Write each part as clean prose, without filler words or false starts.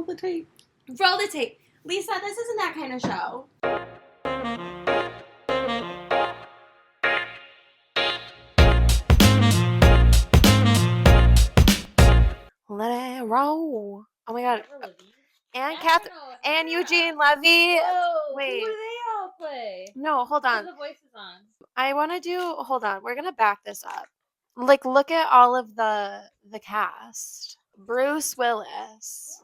Roll the tape. Roll the tape. Lisa, this isn't that kind of show. Let it roll. Oh my god. And and Eugene Levy. Whoa, Wait. who do they all play? No, hold on. Put the voices on. I want to do. Hold on. We're gonna back this up. Like, look at all of the cast. Bruce Willis,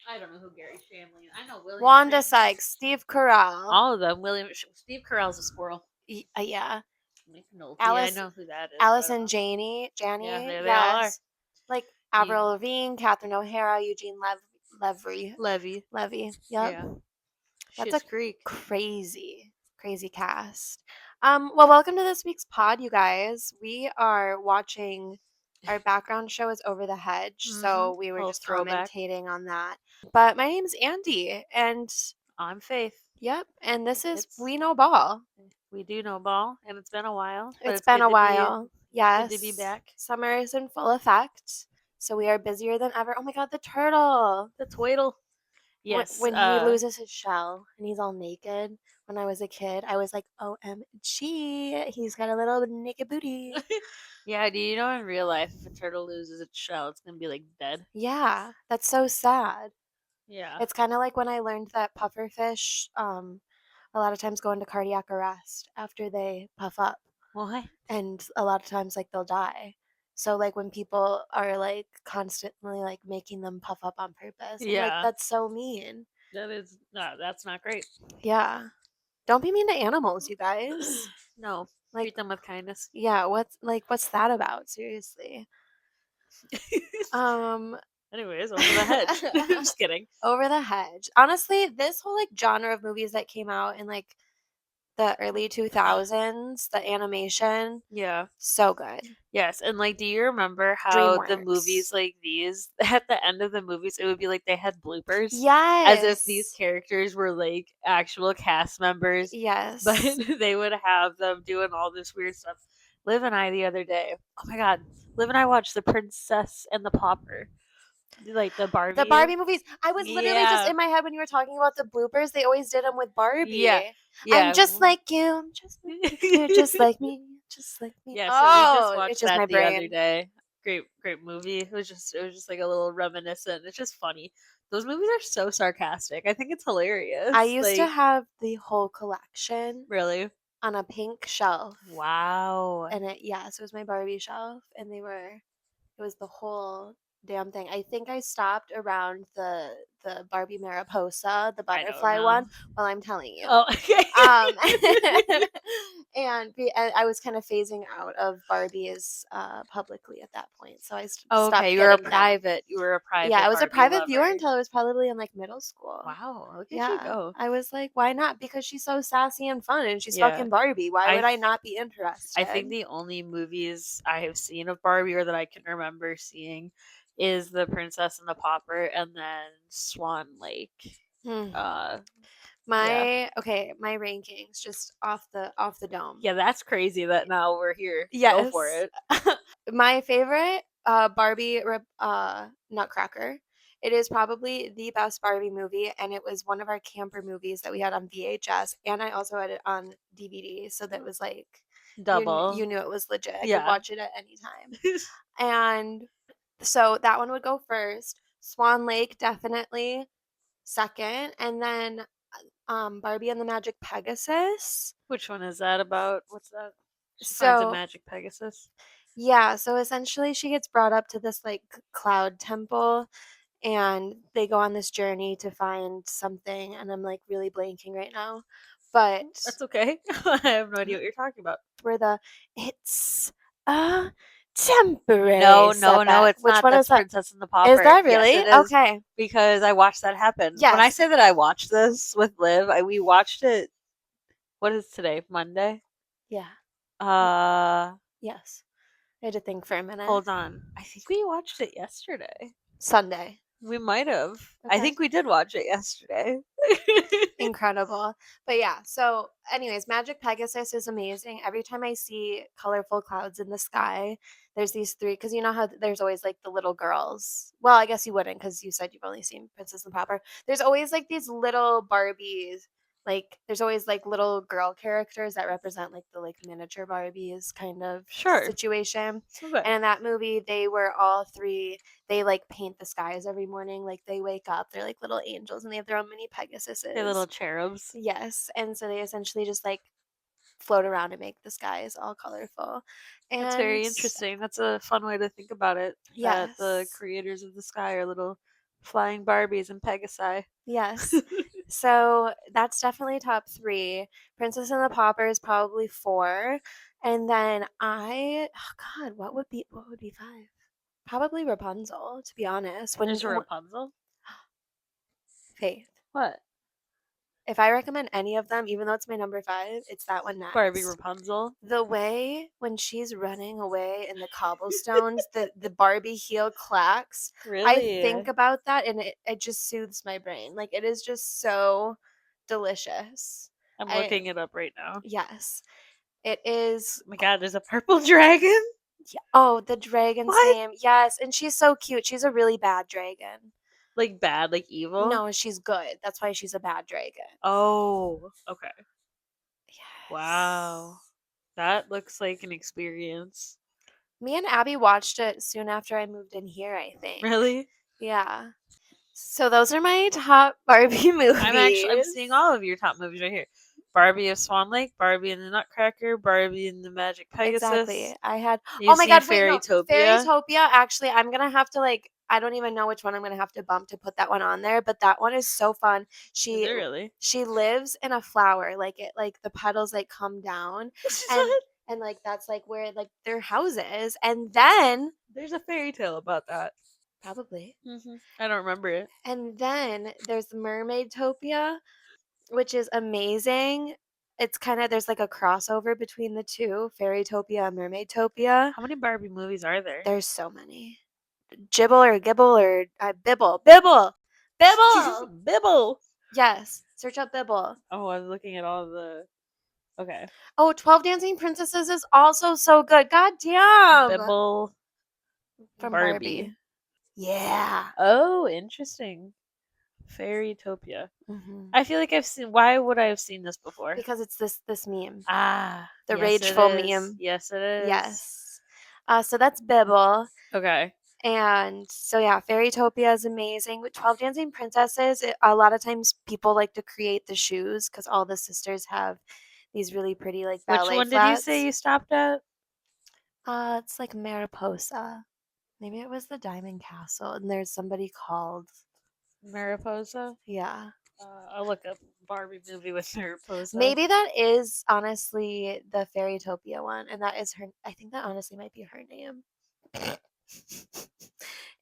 I don't know who Gary Shamley is. I know William. Wanda Shamley. Sykes, Steve Carell. All of them. Steve Carell's a squirrel. Yeah. I know who that is. Allison Janney. Yeah, there they all are. Like Avril Lavigne, Catherine O'Hara, Eugene Levy. Yep. Yeah. That's Schitt's a Creek. crazy cast. Well, welcome to this week's pod, you guys. We are watching. Our background show is Over the Hedge, so we were just commentating on that. But my name's Andie, and I'm Faith. Yep, and this is We Know Ball. We do know ball, and it's been a while. It's been a while. Yes. Good to be back. Summer is in full effect, so we are busier than ever. Oh my god, the turtle. The twiddle. Yes. When he loses his shell and he's all naked. When I was a kid, I was like, OMG, he's got a little naked booty. Yeah, do you know in real life, if a turtle loses its shell, it's going to be, like, dead? Yeah, that's so sad. Yeah. It's kind of like when I learned that pufferfish a lot of times go into cardiac arrest after they puff up. What? And a lot of times, like, they'll die. So, like, when people are, like, constantly, like, making them puff up on purpose. I'm like, that's so mean. That's not great. Yeah. Don't be mean to animals, you guys. No. Like, treat them with kindness. Yeah, what's that about? Seriously. Anyways, Over the Hedge. I'm just kidding. Over the Hedge. Honestly, this whole, like, genre of movies that came out in, like, the early 2000s, the animation. Yeah. So good. Yes, and, like, do you remember how the movies like these, at the end of the movies, it would be like they had bloopers? Yes. As if these characters were, like, actual cast members. Yes. But they would have them doing all this weird stuff. Liv and I the other day, oh my god, Liv and I watched The Princess and the Pauper. Like the Barbie movies. I was literally just in my head when you were talking about the bloopers. They always did them with Barbie. Yeah. I'm just like you. I'm just like you. You're just like me. Just like me. Yeah. So we just watched that the other day. Great movie. It was just like a little reminiscent. It's just funny. Those movies are so sarcastic. I think it's hilarious. I used to have the whole collection. Really? On a pink shelf. Wow. And it was my Barbie shelf, and it was the whole damn thing. I think I stopped around the Barbie Mariposa, the butterfly one, while I'm telling you. Oh, okay. And I was kind of phasing out of Barbies publicly at that point, so I stopped. Okay, you were a private. You were a private. Yeah, I was Barbie a private lover. Viewer until I was probably in, like, middle school. Wow, look at you go. I was like, why not? Because she's so sassy and fun, and she's fucking Barbie. Why would I not be interested? I think the only movies I have seen of Barbie, or that I can remember seeing, is The Princess and the Pauper, and then Swan Lake. My rankings just off the dome. Yeah, that's crazy that now we're here. Yes. Go for it. My favorite Barbie Nutcracker. It is probably the best Barbie movie, and it was one of our camper movies that we had on VHS, and I also had it on DVD, so that was like double. You knew it was legit. I could watch it at any time. And so that one would go first. Swan Lake definitely second, and then Barbie and the Magic Pegasus. Which one is that about? What's that? She So finds a magic Pegasus. Yeah, so essentially she gets brought up to this, like, cloud temple, and they go on this journey to find something, and I'm, like, really blanking right now, but that's okay. I have no idea what you're talking about. Where it's a temporary No, it's Which not. One That's is that? Princess and the Pauper. Is that really? Yes, it is, okay. Because I watched that happen. Yes. When I say that I watched this with Liv, we watched it. What is today? Monday? Yeah. Yes. I had to think for a minute. Hold on. I think we watched it yesterday. Sunday. We might have. Okay. I think we did watch it yesterday. Incredible. But yeah, so anyways, Magic Pegasus is amazing. Every time I see colorful clouds in the sky, there's these three, because you know how there's always like the little girls. Well, I guess you wouldn't, because you said you've only seen Princess and the Pauper. There's always like these little Barbies. Like there's always like little girl characters that represent like the like miniature Barbies kind of situation. Okay. And in that movie, they were all three. They like paint the skies every morning. Like they wake up, they're like little angels, and they have their own mini Pegasuses. They're little cherubs. Yes, and so they essentially just like float around and make the skies all colorful. And that's very interesting. That's a fun way to think about it. Yes. That the creators of the sky are little flying Barbies and Pegasi. Yes. So that's definitely top 3. Princess and the Pauper is probably 4. And then oh God, what would be 5? Probably Rapunzel, to be honest. There's a Rapunzel? Faith. What? If I recommend any of them, even though it's my number 5, it's that one next. Barbie Rapunzel. The way when she's running away in the cobblestones, the Barbie heel clacks. Really? I think about that and it just soothes my brain. Like it is just so delicious. I'm looking it up right now. Yes. It is. Oh my God, there's a purple dragon? Yeah. Oh, the dragon's name. Yes, and she's so cute. She's a really bad dragon. Like bad, like evil? No, she's good. That's why she's a bad dragon. Oh, okay. Yes. Wow. That looks like an experience. Me and Abby watched it soon after I moved in here, I think. Really? Yeah. So those are my top Barbie movies. I'm seeing all of your top movies right here. Barbie of Swan Lake, Barbie and the Nutcracker, Barbie and the Magic Pegasus. Exactly. I had. Oh my God! Fairytopia. Fairytopia. Actually, I'm gonna have to like. I don't even know which one I'm gonna have to bump to put that one on there, but that one is so fun. Is it really? She lives in a flower, like the petals like come down, and like that's like where like their house is, and then there's a fairy tale about that. Probably. I don't remember it. And then there's Mermaidtopia, which is amazing. It's kind of there's like a crossover between the two, Fairytopia and Mermaidtopia. How many Barbie movies are there? There's so many. Gibble or Gibble or Bibble. Bibble! Bibble! Bibble! Yes. Search up Bibble. Oh, I'm looking at all the... Okay. Oh, 12 Dancing Princesses is also so good. God damn! Bibble. From Barbie. Yeah. Oh, interesting. Fairytopia. I feel like I've seen... Why would I have seen this before? Because it's this meme. Ah. The rageful meme. Yes, it is. Yes. So that's Bibble. Okay. And so yeah, Fairytopia is amazing. With 12 Dancing Princesses, a lot of times people like to create the shoes because all the sisters have these really pretty like ballet Which one flats. did you say you stopped at? It's like Mariposa. Maybe it was the Diamond Castle, and there's somebody called Mariposa. Yeah. I'll look up Barbie movie with Mariposa. Maybe that is honestly the Fairytopia one, and that is her. I think that honestly might be her name.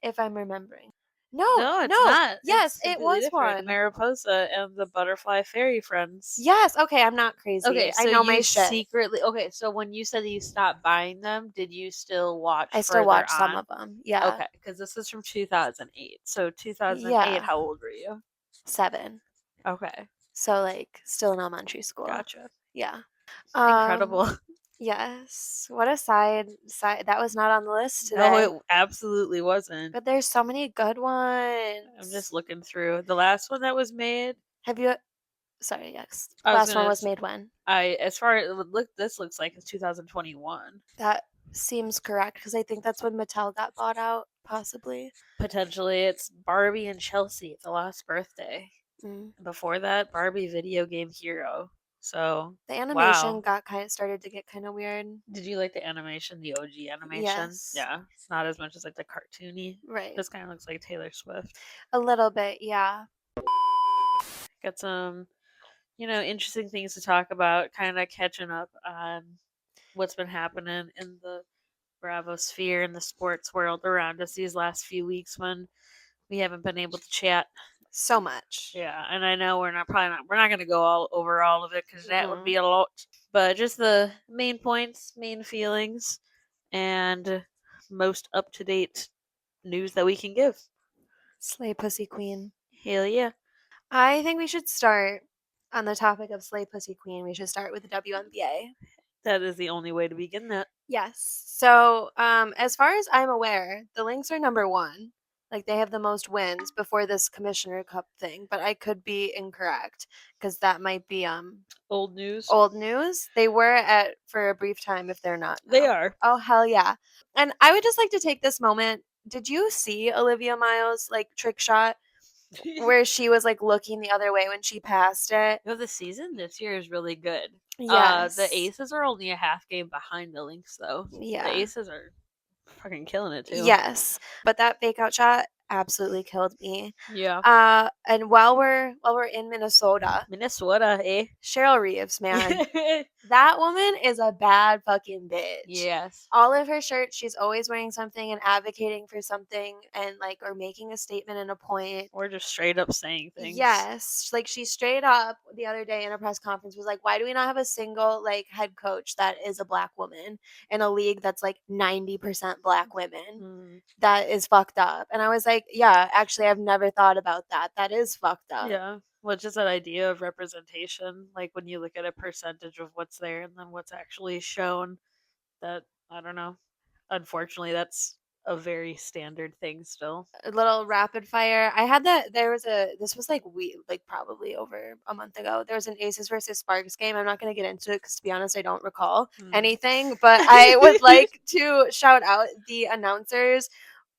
If I'm remembering. No, it's not. Yes, it was different. one. Mariposa and the Butterfly Fairy Friends. Yes. Okay, I'm not crazy. Okay, so I know you my shit. secretly. Okay, so when you said that you stopped buying them, did you still watch? I still watch some of them. Yeah. Okay, because this is from 2008. So 2008, how old were you? 7. Okay. So like still in elementary school. Gotcha. Yeah. Incredible. Yes. What a side that was not on the list today. No, it absolutely wasn't. But there's so many good ones. I'm just looking through. The last one that was made. Have you Sorry, yes. The last one was made when? As far as this looks like it's 2021. That seems correct because I think that's when Mattel got bought out, possibly. Potentially, it's Barbie and Chelsea, The Last Birthday. Before that, Barbie Video Game Hero. So the animation started to get kind of weird. Did you like the animation, the OG animation? Yes. Yeah, it's not as much as like the cartoony. Right. This kind of looks like Taylor Swift. A little bit, yeah. Got some, interesting things to talk about. Kind of catching up on what's been happening in the Bravo sphere and the sports world around us these last few weeks when we haven't been able to chat so much. Yeah, and I know we're not going to go over all of it because that would be a lot. But just the main points, main feelings, and most up to date news that we can give. Slay Pussy Queen. Hell yeah! I think we should start on the topic of Slay Pussy Queen. We should start with the WNBA. That is the only way to begin that. Yes. So, as far as I'm aware, the Lynx are number one. Like they have the most wins before this Commissioner Cup thing, but I could be incorrect because that might be Old news. old news. They were at for a brief time if they're not They now. are. Oh hell yeah. And I would just like to take this moment. Did you see Olivia Miles like trick shot where she was like looking the other way when she passed it? No, the season this year is really good. The Yes. Aces are only a half game behind the Lynx, though. The Yeah. Aces are fucking killing it too. Yes. But that fake out shot absolutely killed me. Yeah. And while we're in Minnesota, Minnesota, eh? Cheryl Reeves, man, that woman is a bad fucking bitch. Yes. All of her shirts, she's always wearing something and advocating for something and like or making a statement and a point. Or just straight up saying things. Yes, like she straight up the other day in a press conference was like, "Why do we not have a single like head coach that is a black woman in a league that's like 90% black women?" Mm. That is fucked up. And I was like, yeah, actually, I've never thought about that. That is fucked up. Yeah. Well, just that idea of representation, like when you look at a percentage of what's there and then what's actually shown, that, I don't know. Unfortunately, that's a very standard thing still. A little rapid fire. I had that. This was like probably over a month ago. There was an Aces versus Sparks game. I'm not going to get into it because to be honest, I don't recall anything, but I would like to shout out the announcers.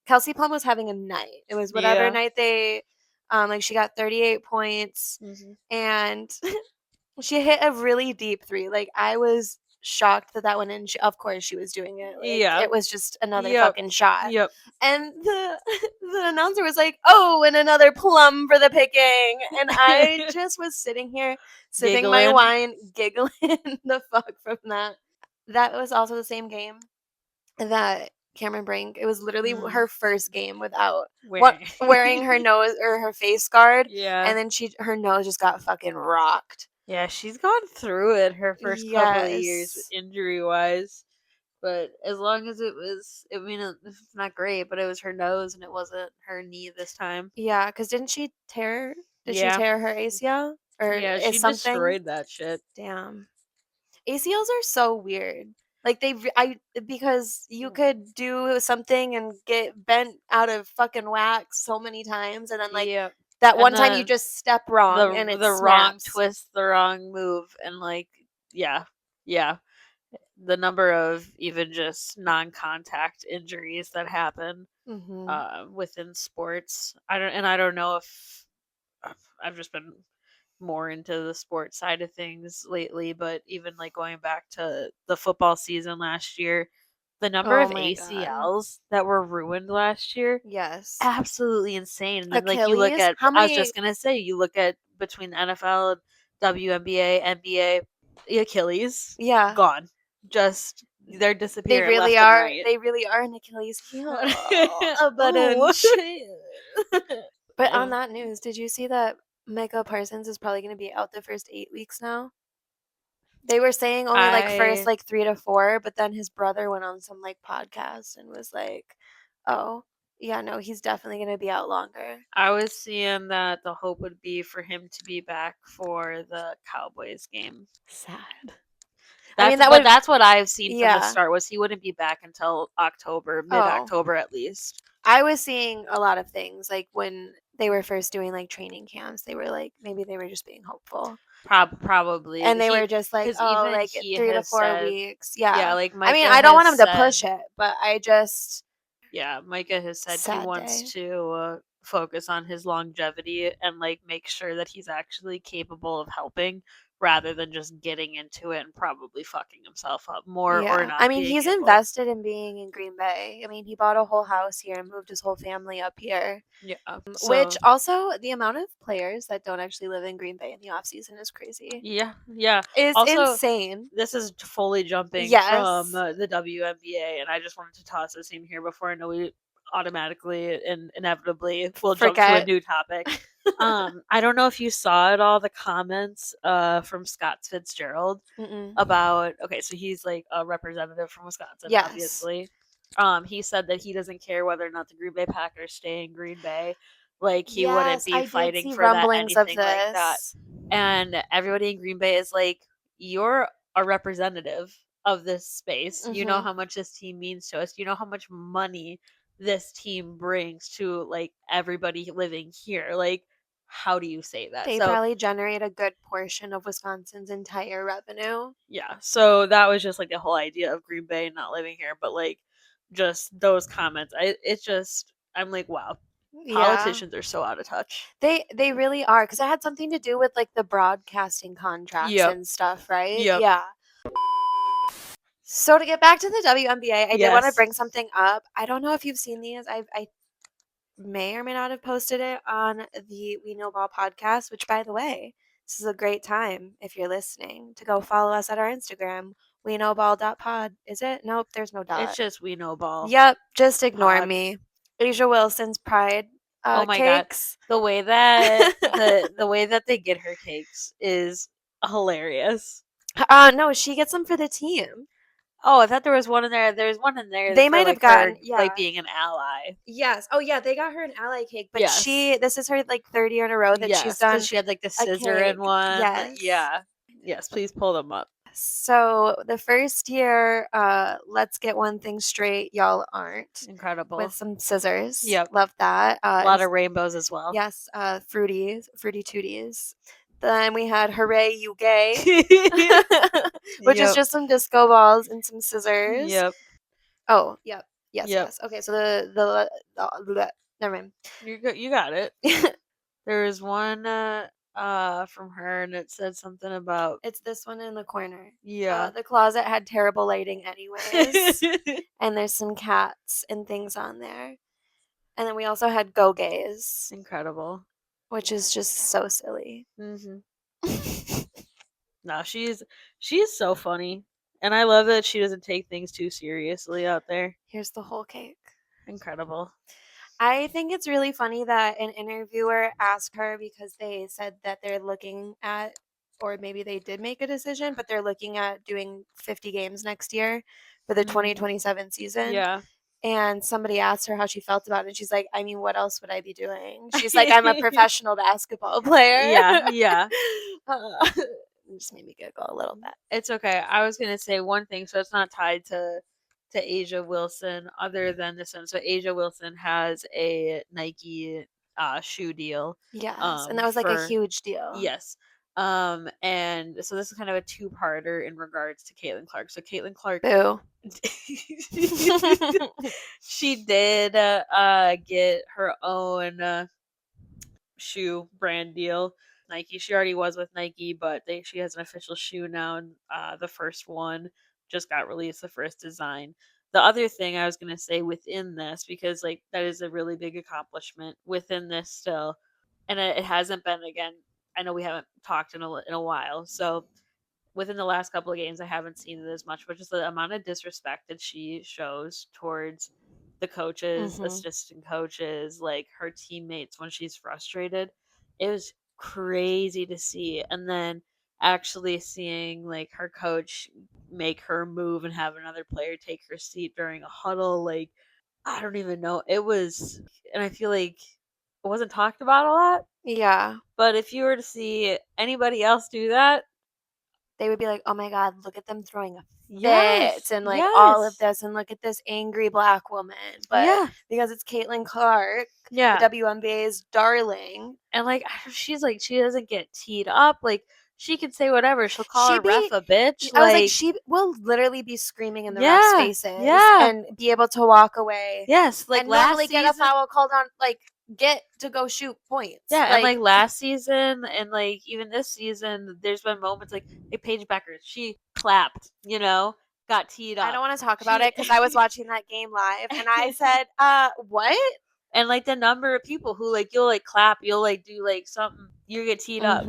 Kelsey Plum was having a night. It was whatever Yeah. night they, like she got 38 points and she hit a really deep three. Like I was shocked that that went in. Of course, she was doing it. Like Yeah. it was just another Yep. fucking shot. Yep. And the the announcer was like, "Oh, and another plum for the picking." And I just was sitting here sipping my Giggling. wine, giggling the fuck from that. That was also the same game that Cameron Brink. It was literally her first game without wearing her nose or her face guard, Yeah. and then her nose just got fucking rocked. Yeah, she's gone through it her first couple of years Yes. injury wise. But as long as I mean, it's not great, but it was her nose and it wasn't her knee this time. Yeah, because didn't she tear? Did she Yeah. tear her ACL or Yeah, is she something? destroyed that shit. Damn. ACLs are so weird. Like I because you could do something and get bent out of fucking whack so many times, and then like Yep. that And one time you just step wrong and it the wrong snaps. twist, the wrong move, and like yeah, yeah. The number of even just non-contact injuries that happen Mm-hmm. within sports. I don't know if I've just been more into the sports side of things lately, but even like going back to the football season last year, the number Oh of my god. ACLs that were ruined last year, Yes. absolutely insane. And then like you look Achilles? at, How I was many? just gonna say, you look at between the NFL, WNBA, NBA, the Achilles Yeah. gone, just they're They disappearing really left and are. right. They really are an Achilles heel. But Ooh. but on that news, did you see that Micah Parsons is probably going to be out the first 8 weeks now? They were saying only like first I like 3 to 4, but then his brother went on some like podcast and was like, "Oh, yeah, no, he's definitely going to be out longer." I was seeing that the hope would be for him to be back for the Cowboys game. Sad. I mean, That's what I've seen from the yeah. start was he wouldn't be back until October, mid Oh, October at least. I was seeing a lot of things like when they were first doing like training camps, they were like maybe they were just being hopeful. Probably And they were just like, because "Oh, even like he 3 to has 4 said, weeks." yeah, Yeah. like I mean, Micah I don't has want him to said, push it, but I just yeah, Micah has said he sad wants day. to focus on his longevity and like make sure that he's actually capable of helping rather than just getting into it and probably fucking himself up more or Yeah. not I mean, being he's able. invested in being in Green Bay. I mean, he bought a whole house here and moved his whole family up here. Yeah. Which So also the amount of players that don't actually live in Green Bay in the off season is crazy. yeah, yeah. Is Also, insane. this is fully jumping from Yes. the WNBA, and I just wanted to toss this in here before I know we automatically and inevitably will jump to a Forget. new topic. I don't know if you saw at all the comments from Scott Fitzgerald Mm-mm. about okay, so he's like a representative from Wisconsin, Yes. obviously. He said that he doesn't care whether or not the Green Bay Packers stay in Green Bay. Like he wouldn't Yes, be I did fighting see for that rumblings of anything like that. this. And everybody in Green Bay is like, you're a representative of this space. You know how much this team means to us. You know how much money this team brings to like everybody living here. Like, how do you say that? They So probably generate a good portion of Wisconsin's entire revenue. yeah, so that was just like the whole idea of Green Bay not living here, but like just those comments. It's just I'm like, wow, Yeah. politicians are so out of touch. They really are, because it had something to do with like the broadcasting contracts Yep. and stuff, right? Yep. Yeah. So to get back to the WNBA, I did want to Yes. bring something up. I don't know if you've seen these. I may or may not have posted it on the We Know Ball podcast, which, by the way, this is a great time if you're listening to go follow us at our Instagram, weknowball.pod. Is it? Nope, there's no It's dot. just We Know Ball Yep, just ignore pod. me. Asia Wilson's Pride Oh my god. cakes. The way that the way that they get her cakes is hilarious. No, she gets them for the team. Oh, I thought there was one in there. There's one in there They for might have like her gotten, yeah. like being an ally. Yes. Oh, yeah, they got her an ally cake, but Yes. this is her like third year in a row that she's Yes, done because she had like the a scissor cake. in one. Yes. Yeah. Yes, please pull them up. So the first year, let's get one thing straight, y'all aren't. Incredible. With some scissors. Yep. Love that. A lot of rainbows as well. Yes, fruity tooties. Then we had Hooray You Gay, which is just some disco balls and some scissors. Yep. Oh, yep. Yes. Okay, so the never mind. You got it. There was one from her, and it said something about. It's this one in the corner. Yeah. The closet had terrible lighting, anyways, and there's some cats and things on there. And then we also had Go Gays. Incredible. Which is just so silly. Mm-hmm. No, she's so funny. And I love that she doesn't take things too seriously out there. Here's the whole cake. Incredible. I think it's really funny that an interviewer asked her, because they said that they're looking at, or maybe they did make a decision, but they're looking at doing 50 games next year for the 2027 season. Yeah. And somebody asked her how she felt about it. And she's like, I mean, what else would I be doing? She's like, I'm a professional basketball player. Yeah. It just made me giggle a little bit. It's okay. I was going to say one thing, so it's not tied to Asia Wilson other than this one. So Asia Wilson has a Nike shoe deal. Yes. And that was like a huge deal. Yes. And so this is kind of a two-parter in regards to Caitlin Clark. So Caitlin Clark, boo. She did get her own shoe brand deal. Nike. She already was with Nike, but she has an official shoe now, and the first one just got released, the first design. The other thing I was going to say within this, because like that is a really big accomplishment within this still, and it hasn't been, again, I know we haven't talked in a while, so within the last couple of games I haven't seen it as much, but just the amount of disrespect that she shows towards the coaches, assistant coaches, like her teammates when she's frustrated, it was crazy to see. And then actually seeing like her coach make her move and have another player take her seat during a huddle, like I don't even know. It was, and I feel like it wasn't talked about a lot. Yeah. But if you were to see anybody else do that, they would be like, oh my God, look at them throwing a fit, yes, and like all of this, and look at this angry black woman. But because it's Caitlin Clark, the WNBA's darling. And like she's like, she doesn't get teed up. Like she can say whatever. She'll call her ref a bitch. I was like, she will literally be screaming in the ref's faces and be able to walk away. Yes, like and normally get a foul called on, like get to go shoot points. Yeah, like, and like last season and like even this season, there's been moments like Paige Becker, she clapped, got teed up. I don't want to talk about it because I was watching that game live and I said, what? And like the number of people who like you'll like clap, you'll like do like something, you get teed up.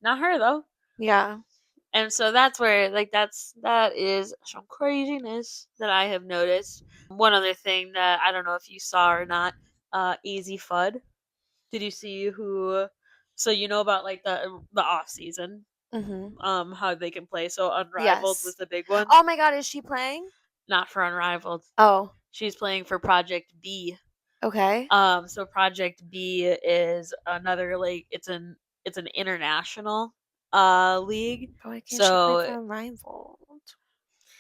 Not her though. Yeah. And so that's where like that is some craziness that I have noticed. One other thing that I don't know if you saw or not, Easy Fudd. Did you see who? So you know about like the off season, how they can play. So Unrivaled was the big one. Oh my God, is she playing? Not for Unrivaled. Oh, she's playing for Project B. Okay. So Project B is another like it's an international league. Why can't she play for Unrivaled?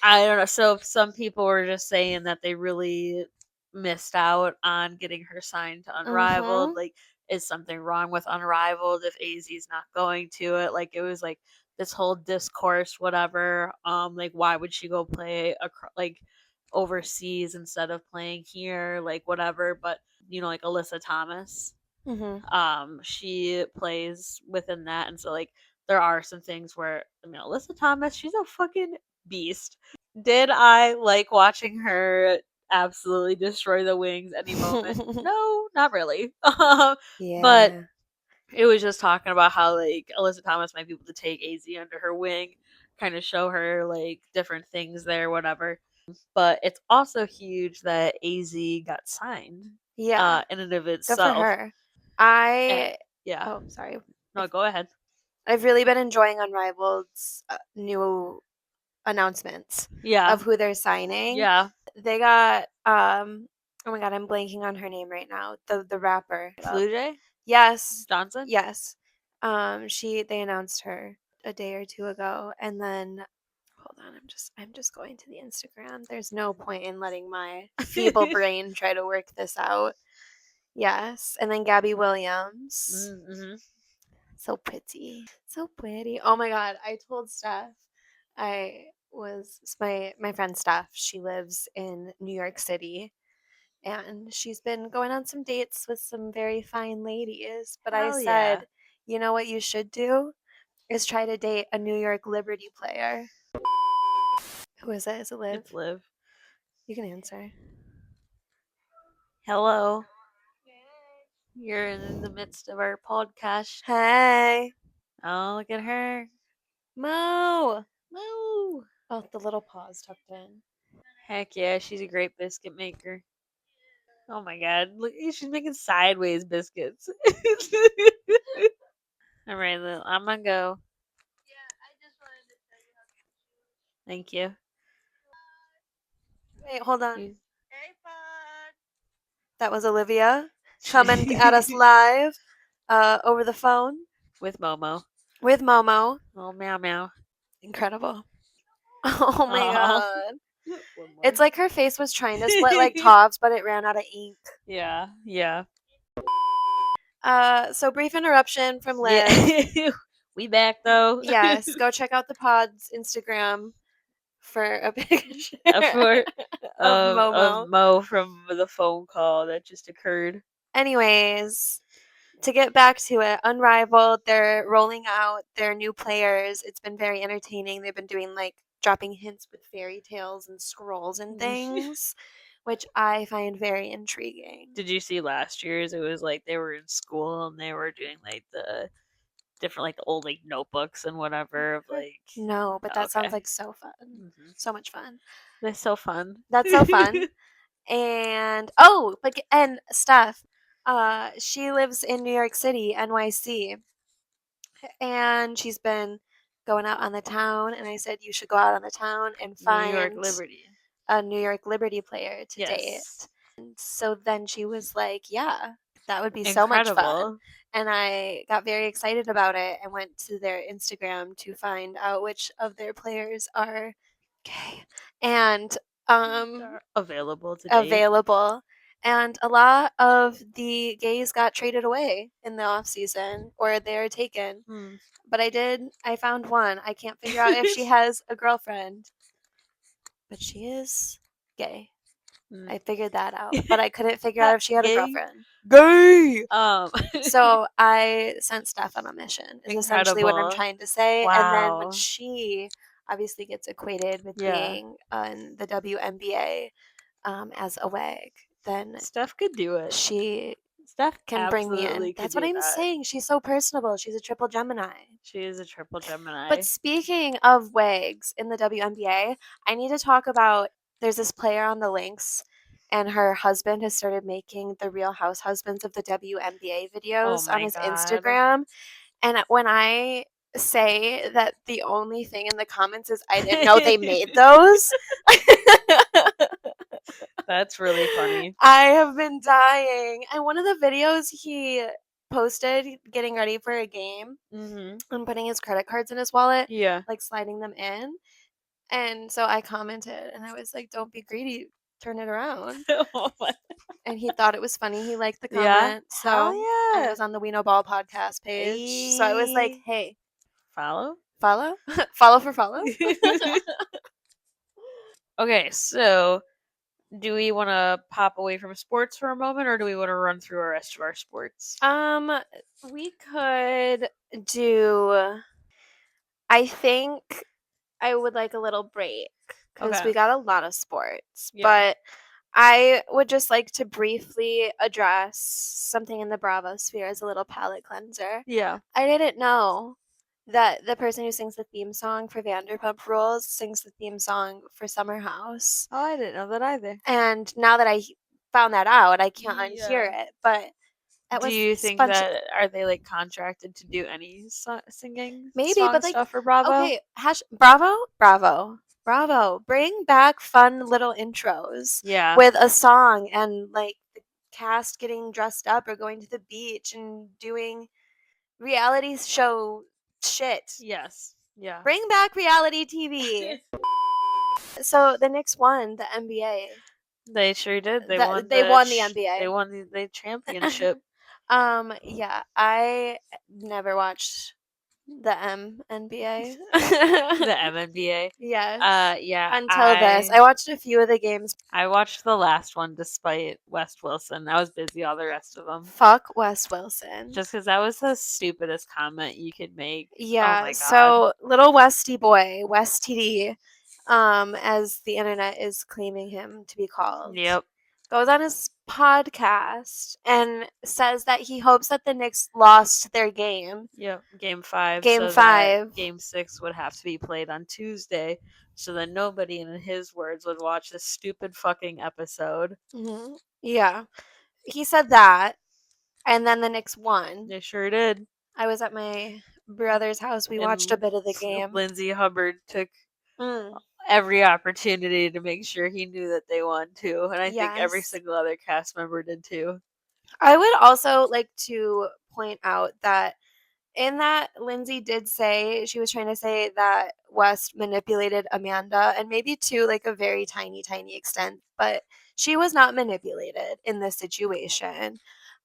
I don't know. So some people were just saying that they really missed out on getting her signed to Unrivaled. Mhm. Like, is something wrong with Unrivaled if AZ's not going to it? Like, it was like this whole discourse, whatever. Like, why would she go play like overseas instead of playing here? Like, whatever. But like Alyssa Thomas, Mhm. she plays within that, and so like there are some things where Alyssa Thomas, she's a fucking beast. Did I like watching her absolutely destroy the wings any moment? No, not really. But Yeah. it was just talking about how like Alyssa Thomas might be able to take AZ under her wing, kind of show her like different things there, whatever. But it's also huge that AZ got signed Yeah. in and of Good for itself. her. Eh, I yeah. Oh, sorry. No, go ahead. I've really been enjoying Unrivaled's new announcements Yeah. of who they're signing. Yeah. They got oh my god, I'm blanking on her name right now. The rapper. Flujay Yes. Johnson Yes. They announced her a day or two ago, and then hold on, I'm just going to the Instagram. There's no point in letting my feeble brain try to work this out. Yes, and then Gabby Williams. Mm-hmm. So pretty. So pretty. Oh my god, I told Steph my friend Steph, she lives in New York City and she's been going on some dates with some very fine ladies, but I Hell yeah. said, "You know what you should do is try to date a New York Liberty player." Who is it? Is it Liv? It's Liv. You can answer. Hello. You're in the midst of our podcast. Hey, Oh, look at her. Mo. Woo. Oh, the little paws tucked in. Heck yeah, she's a great biscuit maker. Oh my god. Look, she's making sideways biscuits. All right, I'm gonna go. Thank you. Wait, hold on. You- That was Olivia coming at us live over the phone With Momo. with Momo. Oh, meow meow. Incredible. Oh my Oh. god. One more. It's like her face was trying to split like tops, but it ran out of ink. Yeah, yeah. So brief interruption from Liv. Yeah. We back though. Yes, go check out the pod's Instagram for a picture For of of Momo. Mo from the phone call that just occurred. Anyways, to get back to it, Unrivaled, they're rolling out their new players. It's been very entertaining. They've been doing like dropping hints with fairy tales and scrolls and things, which I find very intriguing. Did you see last year's? It was like they were in school and they were doing like the different like the old like notebooks and whatever of like No, but that sounds okay. like so fun. So much fun. That's so fun. That's so fun. And and Steph, she lives in New York City, NYC, and she's been going out on the town. And I said you should go out on the town and New York find Liberty. a New York Liberty player to date. Yes. And so then she was like, "Yeah, that would be so much fun." Incredible. And I got very excited about it and went to their Instagram to find out which of their players are gay and They're available to date. available. And a lot of the gays got traded away in the off season or they're taken. Hmm. But I found one. I can't figure out if she has a girlfriend, but she is gay. I figured that out, but I couldn't figure out if she had a Gay. girlfriend. Gay. Um. So I sent Steph on a mission. Is essentially what I'm Incredible. trying to say. And then when Wow. she obviously gets equated with Yeah. being in the WNBA as a WAG, then Steph could do it. she Steph can bring me in. absolutely could That's what do I'm that. saying. She's so personable. She's a triple Gemini. She is a triple Gemini. But speaking of WAGs in the WNBA, I need to talk about there's this player on the Lynx, and her husband has started making the Real House Husbands of the WNBA Oh videos on my his god. Instagram. And when I say that the only thing in the comments is I didn't know they made those. That's really funny. I have been dying. And one of the videos he posted getting ready for a game Mm-hmm. and putting his credit cards in his wallet, Yeah. like sliding them in. And so I commented, and I was like, "Don't be greedy, turn it around." And he thought it was funny. He liked the Yeah. comment. Hell So, and it yeah. was on the We Know Ball podcast page. So I was like, Ayy. "Hey, Follow? follow? Follow for follow?" Okay, so do we want to pop away from sports for a moment, or do we want to run through the rest of our sports? We could do, I think I would like a little break because Okay. we got a lot of sports, Yeah. but I would just like to briefly address something in the Bravo sphere as a little palate cleanser. Yeah. I didn't know that the person who sings the theme song for Vanderpump Rules sings the theme song for Summer House. Oh, I didn't know that either. And now that I found that out, I can't Yeah. unhear it. But it Do was you think sponge. that are they like contracted to do any singing Maybe, song but like, stuff for Bravo? okay, Bravo, Bravo, Bravo. Bring back fun little intros Yeah. with a song and like the cast getting dressed up or going to the beach and doing reality show shit. Yes. Yeah. Bring back reality TV. So the Knicks won the NBA. They sure did. They That won they the won the NBA. they won the championship. Yeah, I never watched the NBA. The MNBA. Yes. Yeah, Until this. I watched a few of the games. I watched the last one despite West Wilson. I was busy all the rest of them. Fuck Wes Wilson. Just because that was the stupidest comment you could make. Oh Yeah, my god. so little Westy boy, West TD, as the internet is claiming him to be called, Yep. goes on his podcast and says that he hopes that the Knicks lost their game. Yep. Game 5. Game So 5. that Game 6 would have to be played on Tuesday. So that nobody, in his words, would watch this stupid fucking episode. Mm-hmm. Yeah. He said that. And then the Knicks won. They sure did. I was at my brother's house. We watched a And bit of the game. Lindsay Hubbard took every opportunity to make sure he knew that they won too. And I think every Yes. single other cast member did too. I would also like to point out that in that, Lindsay did say, she was trying to say that West manipulated Amanda, and maybe to like a very tiny, tiny extent, but she was not manipulated in this situation.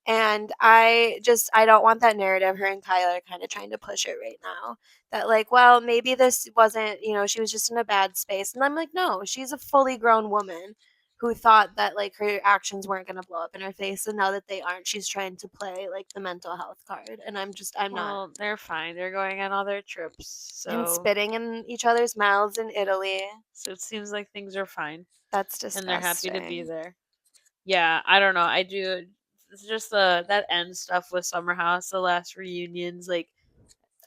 And I don't want that narrative. Her and Kyler are kind of trying to push it right now. That, like, well, maybe this wasn't, she was just in a bad space. And I'm like, no, she's a fully grown woman who thought that like her actions weren't going to blow up in her face, and now that they aren't, she's trying to play like the mental health card. And I'm not. Well, they're fine. They're going on all their trips. And So spitting in each other's mouths in Italy. so it seems like things are fine. That's disgusting. And they're happy to be there. Yeah, I don't know. I do. It's just that end stuff with Summer House, the last reunions. Like,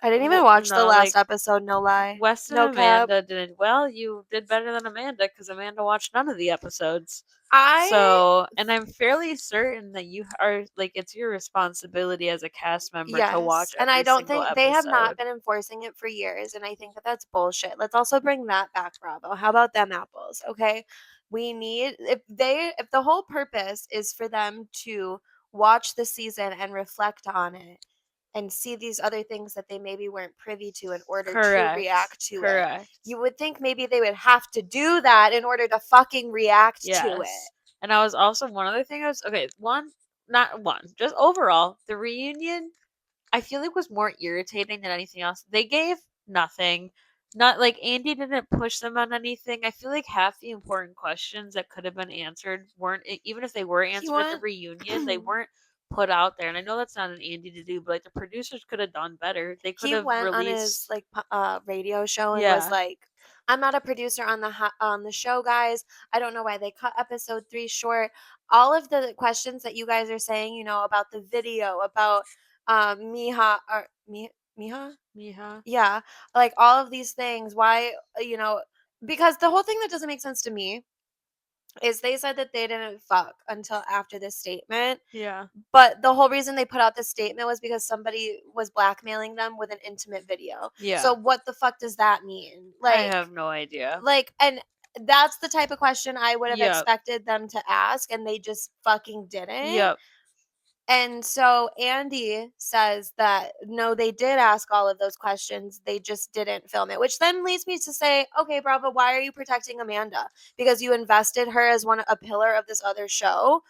I didn't even watch the last like, episode, no lie. Weston No and Amanda cap. didn't. Well, you did better than Amanda because Amanda watched none of the episodes. And I'm fairly certain that you are like it's your responsibility as a cast member to watch. And I don't think they have not episode. been enforcing it for years, and I think that that's bullshit. Let's also bring that back, Bravo. How about them apples? Okay, we need if the whole purpose is for them to watch the season and reflect on it and see these other things that they maybe weren't privy to in order to react to it. You would think maybe they would have to do that in order to fucking react to it. And I was also one other thing just overall, the reunion I feel like was more irritating than anything else. They gave nothing. Not like Andie didn't push them on anything. I feel like half the important questions that could have been answered weren't, even if they were answered at the reunion, they weren't put out there. And I know that's not an Andie to do, but like the producers could have done better. They could have released on his like radio show and was like, "I'm not a producer on the show, guys. I don't know why they cut episode 3 short. All of the questions that you guys are saying, about the video, about Miha or Miha? Yeah, like all of these things. Why, because the whole thing that doesn't make sense to me is they said that they didn't fuck until after this statement. Yeah. But the whole reason they put out this statement was because somebody was blackmailing them with an intimate video. Yeah. So what the fuck does that mean? I have no idea. Like, and that's the type of question I would have expected them to ask, and they just fucking didn't. Yep. And so Andie says that no, they did ask all of those questions. They just didn't film it, which then leads me to say, okay, Bravo, why are you protecting Amanda? Because you invested her as a pillar of this other show,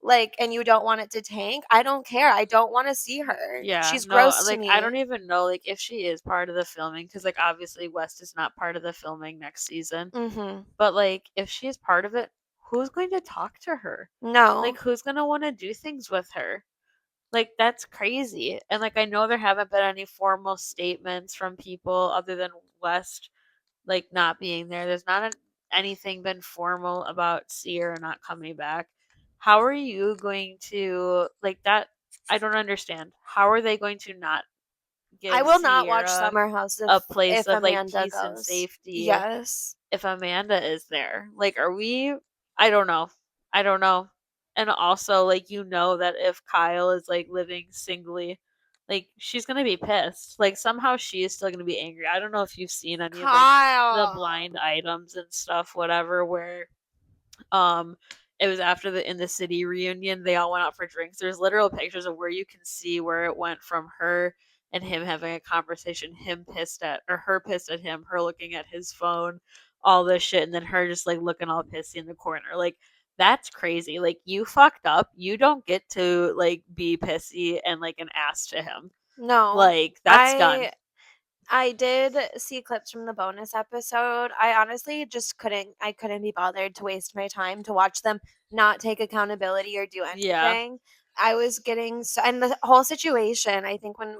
like, and you don't want it to tank. I don't care. I don't want to see her. Yeah, She's no, gross to like I me. don't even know like if she is part of the filming because like obviously West is not part of the filming next season. Mm-hmm. But like if she's part of it, who's going to talk to her? Like No. who's going to want to do things with her? Like that's crazy. And like I know there haven't been any formal statements from people other than West like not being there. There's not anything been formal about Sierra not coming back. How are you going to like that? I don't understand. How are they going to not I give will not watch Sierra Summer House a place if of like Amanda peace and goes. safety Yes. if Amanda is there? Like, are we? I don't know. I don't know. And also, like, you know that if Kyle is like living singly, like she's gonna be pissed. Like somehow she is still gonna be angry. I don't know if you've seen any of like the Kyle. blind items and stuff, whatever, where um, it was after the In the City reunion. They all went out for drinks. There's literal pictures of where you can see where it went from her and him having a conversation, him pissed at or her pissed at him, her looking at his phone, all this shit, and then her just like looking all pissy in the corner. Like that's crazy. Like you fucked up. You don't get to like be pissy and like an ass to him. No. Like that's done. I did see clips from the bonus episode. I honestly just couldn't be bothered to waste my time to watch them not take accountability or do Yeah. anything. I was getting so, and the whole situation, I think when,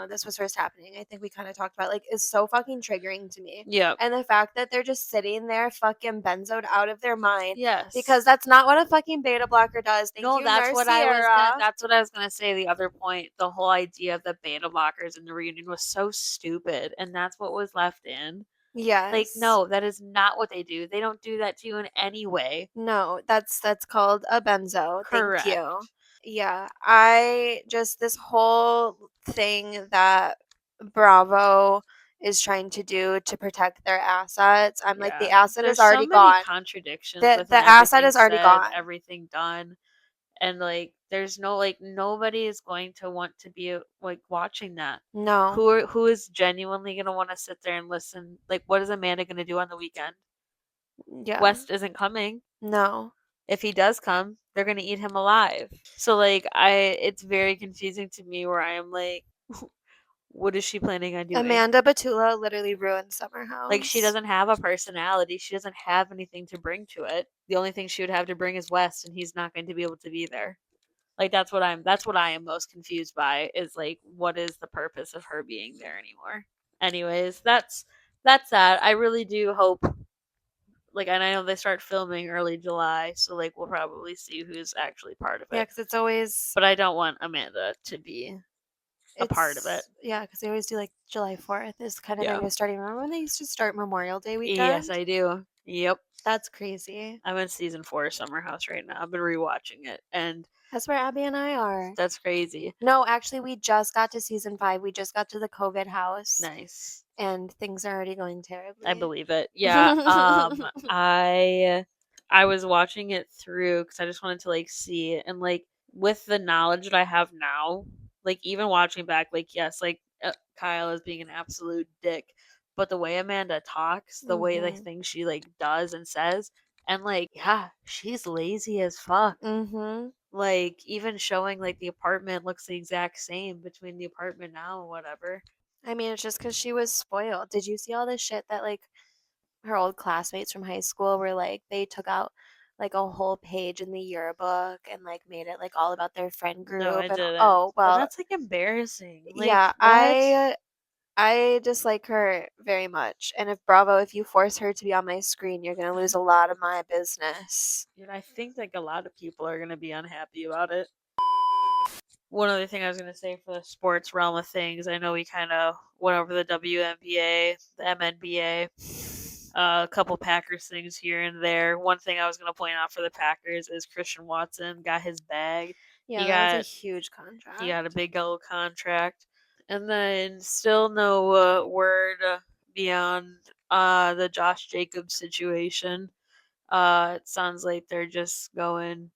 this was first happening, I think we kind of talked about like is so fucking triggering to me. Yep. And the fact that they're just sitting there fucking benzoed out of their mind Yes. because that's not what a fucking beta blocker does. Thank No, you, Nurse Sierra. that's what I was gonna say, the other point. The whole idea of the beta blockers in the reunion was so stupid, and that's what was left in. Like, Yes. no, that is not what they do. They don't do that to you in any way. No, that's called a benzo. Thank you. Correct. Yeah, I just this whole thing that Bravo is trying to do to protect their assets. I'm like the Yeah. asset is There's so already many gone. contradictions The within asset everything is already said, gone. everything done. And like there's no like nobody is going to want to be like watching that. No. Who is genuinely gonna want to sit there and listen? Like what is Amanda gonna do on the weekend? Yeah. West isn't coming. No. If he does come, they're gonna eat him alive. So like it's very confusing to me where I am like, what is she planning on doing? Amanda Batula literally ruined Summer Like she House. doesn't have a personality. She doesn't have anything to bring to it. The only thing she would have to bring is West, and he's not going to be able to be there. Like that's what I am most confused by is like what is the purpose of her being there anymore? Anyways, that's that. I really do hope like and I know they start filming early July, so like we'll probably see who's actually part of Yeah, it. because it's always But I don't want Amanda to be a part of it. yeah, because they always do like July 4th is kind of their Yeah. new starting. Remember when they used to start Memorial Day Yes, weekend? I do. Yep. That's crazy. I'm in season 4 of Summer House right now. I've been rewatching it and That's where Abby and I are. that's crazy. No, actually, we just got to season 5. We just got to the COVID house, Nice. and things are already going I terribly. believe it. Yeah. I was watching it through cuz I just wanted to like see it and like with the knowledge that I have now, like even watching back like yes, like Kyle is being an absolute dick, but the way Amanda talks, the way the Mhm. things she like does and says and like yeah, she's lazy as fuck. Mhm. Like even showing like the apartment looks the exact same between the apartment now and whatever. I mean, it's just because she was spoiled. Did you see all this shit that like her old classmates from high school were like they took out like a whole page in the yearbook and like made it like all about their friend No, I group and didn't. oh But well that's like embarrassing. Like yeah what? I dislike her very much. And if Bravo, if you force her to be on my screen, you're gonna lose a lot of my business. Dude, I think like a lot of people are gonna be unhappy about it. One other thing I was gonna say for the sports realm of things, I know we kind of went over the WNBA, the MNBA, a couple Packers things here and there. One thing I was gonna point out for the Packers is Christian Watson got his bag. Yeah, He that was a got huge he got a contract. big old contract, and then still no word beyond the Josh Jacobs situation. It sounds like they're just going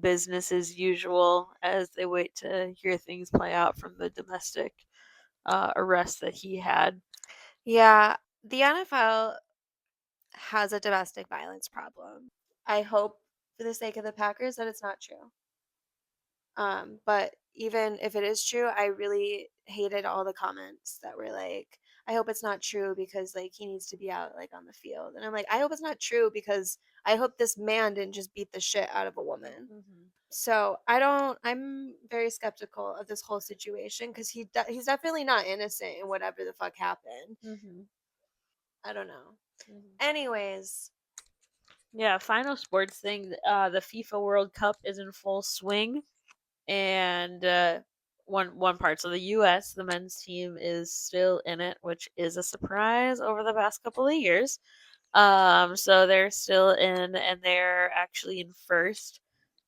business as usual as they wait to hear things play out from the domestic arrest that he had. Yeah, the NFL has a domestic violence problem. I hope for the sake of the Packers that it's not true. But even if it is true, I really hated all the comments that were like, I hope it's not true because like he needs to be out like on the field. And I'm like, I hope it's not true because I hope this man didn't just beat the shit out of a woman. Mm-hmm. So I'm very skeptical of this whole situation because he's definitely not innocent in whatever the fuck happened. Mm-hmm. I don't know. Mm-hmm. Anyways, Yeah, final sports thing. The FIFA World Cup is in full swing, and one part. So the U.S. the men's team is still in it, which is a surprise over the past couple of years. So they're still in, and they're actually in first.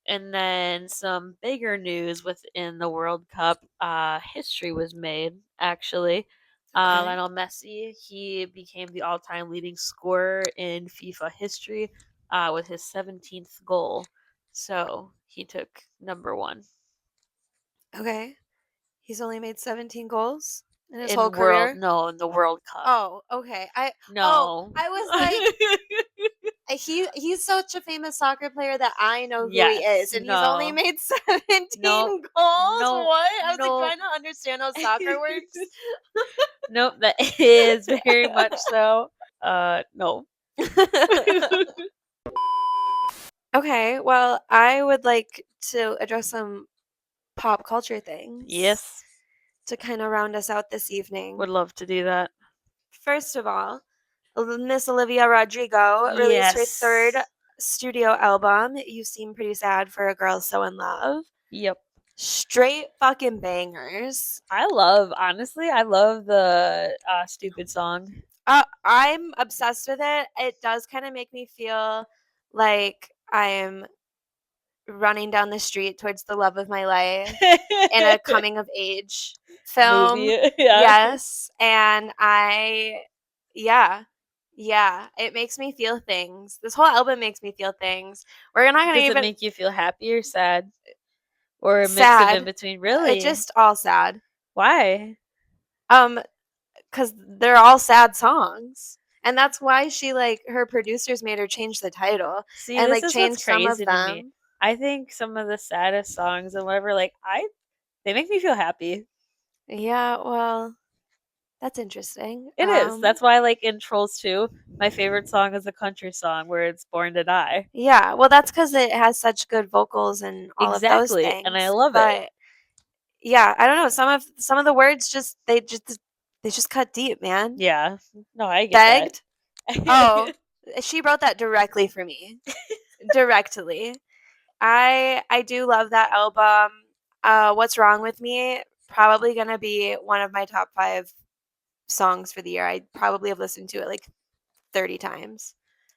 And then some bigger news within the World Cup. History was made actually. okay. Lionel Messi, he became the all-time leading scorer in FIFA history with his 17th goal. So he took number one Okay. He's only made 17 goals in his whole in world. career. No, in the World Cup. Oh, okay. No. I was like he's such a famous soccer player that I know who he Yes. is and he's only No. made Nope. 17 goals. Nope. What? I was like, do I Nope. not understand how soccer works? Nope. That is very much so. No. Okay, well, I would like to address some pop culture things Yes. to kind of round us out this evening. Would love to do that. First of all, Miss Olivia Rodrigo released her third Yes. studio album, You Seem Pretty Sad for a Girl So in Love. Yep. Straight fucking bangers. Honestly, I love the stupid song. I'm obsessed with it. It does kind of make me feel like I'm running down the street towards the love of my life in a coming of age film. Movie. Yeah. Yes. And yeah. Yeah. It makes me feel things. This whole album makes me feel things. We're not going to Does it even. make you feel happy or sad? Or a mix of in Sad. between? Really? Just all sad. Why? Um, because they're all sad songs. And that's why her producers made her change the title See, and this like is what's change some of crazy to me. them. I think some of the saddest songs and whatever, they make me feel happy. Yeah, well, that's interesting. It is. That's why, like in Trolls 2, my favorite song is a country song where it's Born to Die. Yeah, well, that's because it has such good vocals and all of those Exactly, and I things. love it. But yeah, I don't know. Some of the words they just cut deep, man. Yeah. No, I get Begged. that. Oh, she wrote that directly for me. Directly. I do love that album. What's Wrong with Me? Probably gonna be one of my top 5 songs for the year. I probably have listened to it like 30 times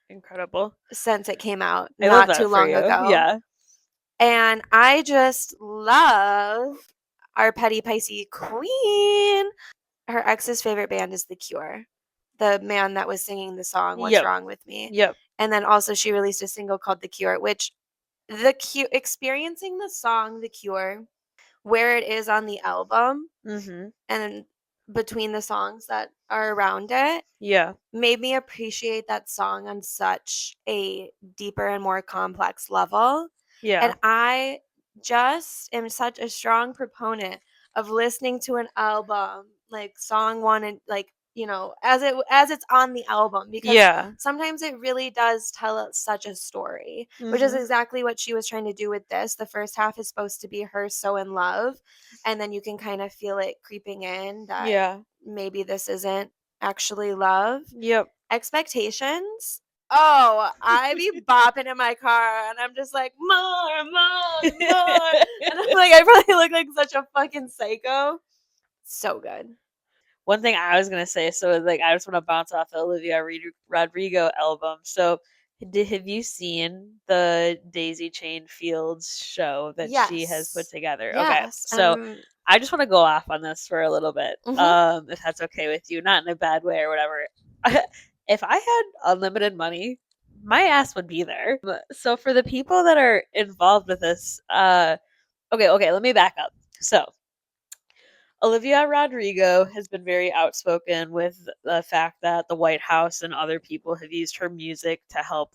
Incredible. since it came out I love not too that for long you. ago. Yeah. And I just love our petty Pisces queen. Her ex's favorite band is The Cure, the man that was singing the song What's Yep. Wrong with Me. Yep. And then also she released a single called The Cure, which experiencing the song The Cure where it is on the album Mm-hmm. and between the songs that are around it Yeah. made me appreciate that song on such a deeper and more complex level. Yeah. And I just am such a strong proponent of listening to an album like song one and like as it's on the album because Yeah. sometimes it really does tell such a story, which is Mm-hmm. exactly what she was trying to do with this. The first half is supposed to be her so in love, and then you can kind of feel it creeping in that Yeah. maybe this isn't actually love. Yep. Expectations. Oh, I be bopping in my car and I'm just like, more, more, more. And I'm like, I probably look like such a fucking psycho. So good. One thing I was gonna say, so like I just want to bounce off the Olivia Rodrigo album. So, have you seen the Daisy Chain Fields show that she has put Yes. together? Okay, Yes. so I just want to go off on this for a little bit, if that's okay with you, not in a bad way or whatever. If I had unlimited money, my ass would be there. So for the people that are involved with this, okay, let me back up. So Olivia Rodrigo has been very outspoken with the fact that the White House and other people have used her music to help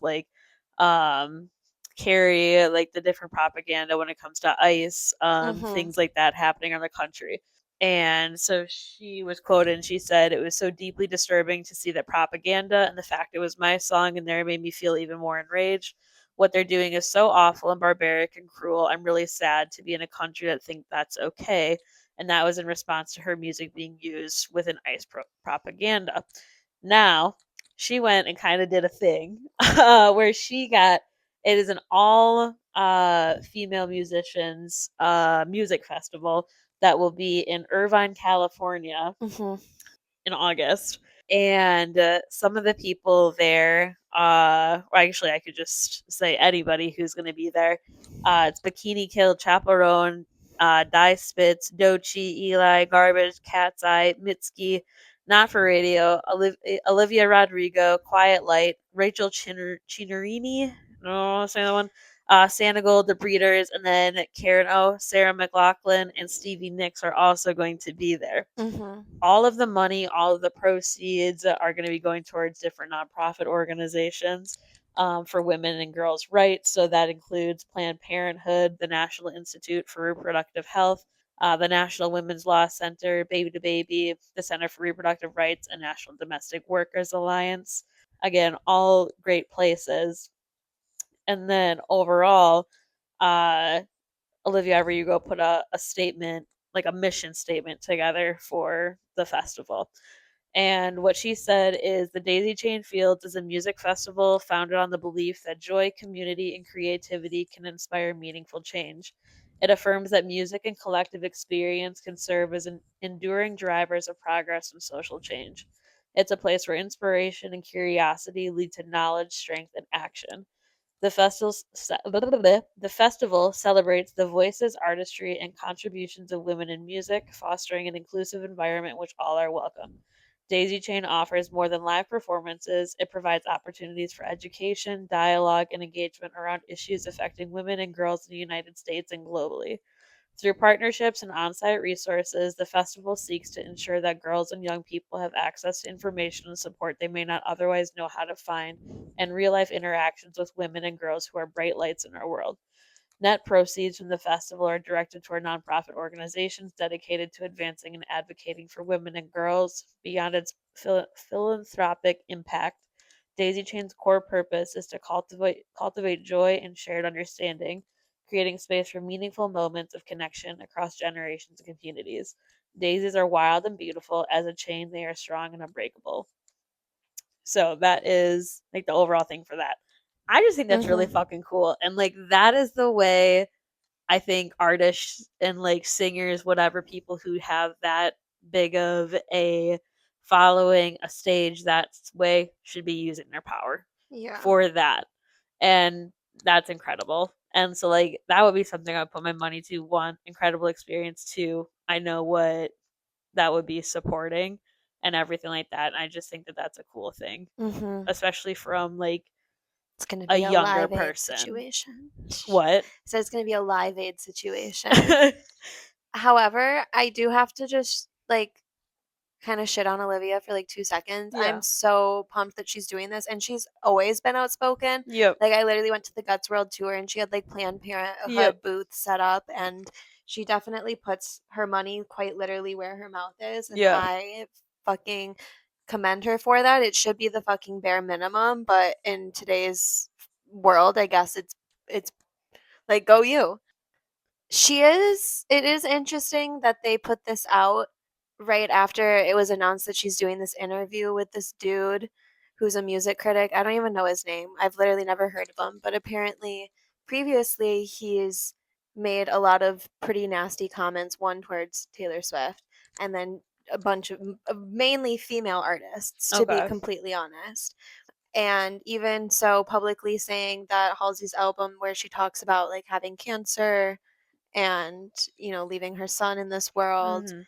um carry like the different propaganda when it comes to ICE, Mhm. things like that happening in the country. And so she was quoted and she said, "It was so deeply disturbing to see that propaganda and the fact it was my song and there made me feel even more enraged. What they're doing is so awful and barbaric and cruel. I'm really sad to be in a country that think that's okay." And that was in response to her music being used within ICE propaganda. Now, she went and kind of did a thing where she got it is an all female musicians music festival that will be in Irvine, California Mhm. in August. And some of the people there, or actually, I could just say anybody who's going to be there. It's Bikini Kill, Chaperone, Die Spitz, Dochi, Eli, Garbage, Cat's Eye, Mitski, Not for Radio, Olivia Rodrigo, Quiet Light, Rachel Chinarini, no, say that one. Santiago, The Breeders, and then Karen O, Sarah McLaughlin, and Stevie Nicks are also going to be there. Mhm. All of the money, all of the proceeds are going to be going towards different nonprofit organizations for women and girls' rights. So that includes Planned Parenthood, the National Institute for Reproductive Health, the National Women's Law Center, Baby to Baby, the Center for Reproductive Rights, and National Domestic Workers Alliance. Again, all great places. And then overall, uh, Olivia Rodrigo put a statement, like a mission statement together for the festival. And what she said is the Daisy Chain Fields is a music festival founded on the belief that joy, community, and creativity can inspire meaningful change. It affirms that music and collective experience can serve as enduring drivers of progress and social change. It's a place where inspiration and curiosity lead to knowledge, strength, and action. The festival celebrates the voices, artistry, and contributions of women in music, fostering an inclusive environment in which all are welcome. Daisy Chain offers more than live performances. It provides opportunities for education, dialogue, and engagement around issues affecting women and girls in the United States and globally. Through partnerships and on site resources, the festival seeks to ensure that girls and young people have access to information and support they may not otherwise know how to find, and real life interactions with women and girls who are bright lights in our world. Net proceeds from the festival are directed toward nonprofit organizations dedicated to advancing and advocating for women and girls. Beyond its philanthropic impact, Daisy Chain's core purpose is to cultivate joy and shared understanding, creating space for meaningful moments of connection across generations and communities. Daisies are wild and beautiful. As a chain, they are strong and unbreakable. So that is like the overall thing for that. I just think that's really Mhm. fucking cool. And like that is the way I think artists and like singers, whatever, people who have that big of a following, a stage, that way should be using their power Yeah. for that. And that's incredible. And so like that would be something I would put my money to. One, incredible experience. Two, I know what that would be supporting and everything like that. And I just think that that's a cool thing, Mhm. especially from like It's going to a be a younger Live Aid person. situation. What? So it's going to be a Live Aid situation. However, I do have to just like kind of shit on Olivia for like 2 seconds. I'm Yeah. so pumped that she's doing this and she's always been outspoken. Yep. Like I literally went to the Guts World Tour and she had like Planned Yep. Parenthood booth set up and she definitely puts her money quite literally where her mouth is and Yeah. I fucking commend her for that. It should be the fucking bare minimum, but in today's world, I guess it's like go you. It is interesting that they put this out right after it was announced that she's doing this interview with this dude who's a music critic. I don't even know his name. I've literally never heard of him, but apparently previously he's made a lot of pretty nasty comments, one towards Taylor Swift and then a bunch of mainly female artists, to be Okay. completely honest. And even so publicly saying that Halsey's album where she talks about like having cancer and leaving her son in this world, Mhm.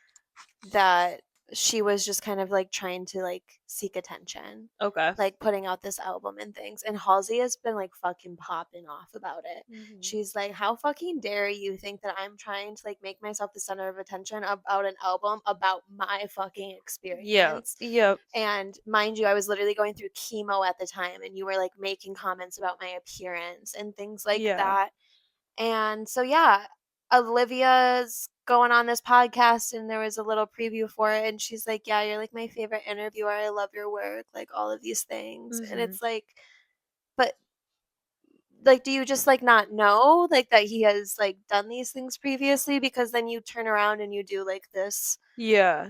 that she was just kind of like trying to like seek attention. Okay. Like putting out this album and things. And Halsey has been like fucking popping off about it. She's like, how fucking dare you think that I'm trying to like make myself the center of attention about an album about my fucking experience? Yep. And mind you, I was literally going through chemo at the time, and you were like making comments about my appearance and things like that. And so, yeah, Olivia's going on this podcast, and there was a little preview for it. And she's like, yeah, you're like my favorite interviewer. I love your work, like all of these things. And it's like, but like, do you just like not know like that he has like done these things previously? Because then you turn around and you do like this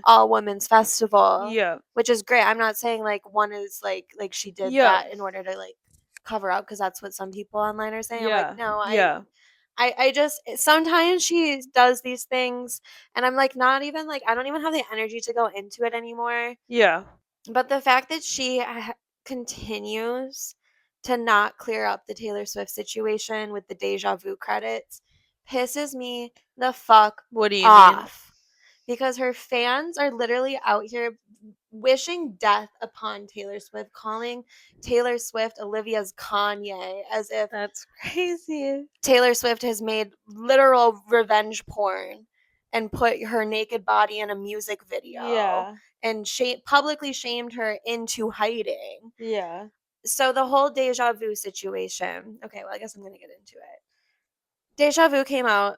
all women's festival, which is great. I'm not saying like one is like she did that in order to like cover up, because that's what some people online are saying. I'm like, no, I just sometimes she does these things, and I'm like, not even like, I don't even have the energy to go into it anymore. But the fact that she continues to not clear up the Taylor Swift situation with the deja vu credits pisses me the fuck What do you off. Because her fans are literally out here wishing death upon Taylor Swift, calling Taylor Swift Olivia's Kanye, as if that's crazy. Taylor Swift has made literal revenge porn and put her naked body in a music video and publicly shamed her into hiding. So the whole deja vu situation. Okay, well, I guess I'm going to get into it. Deja vu came out,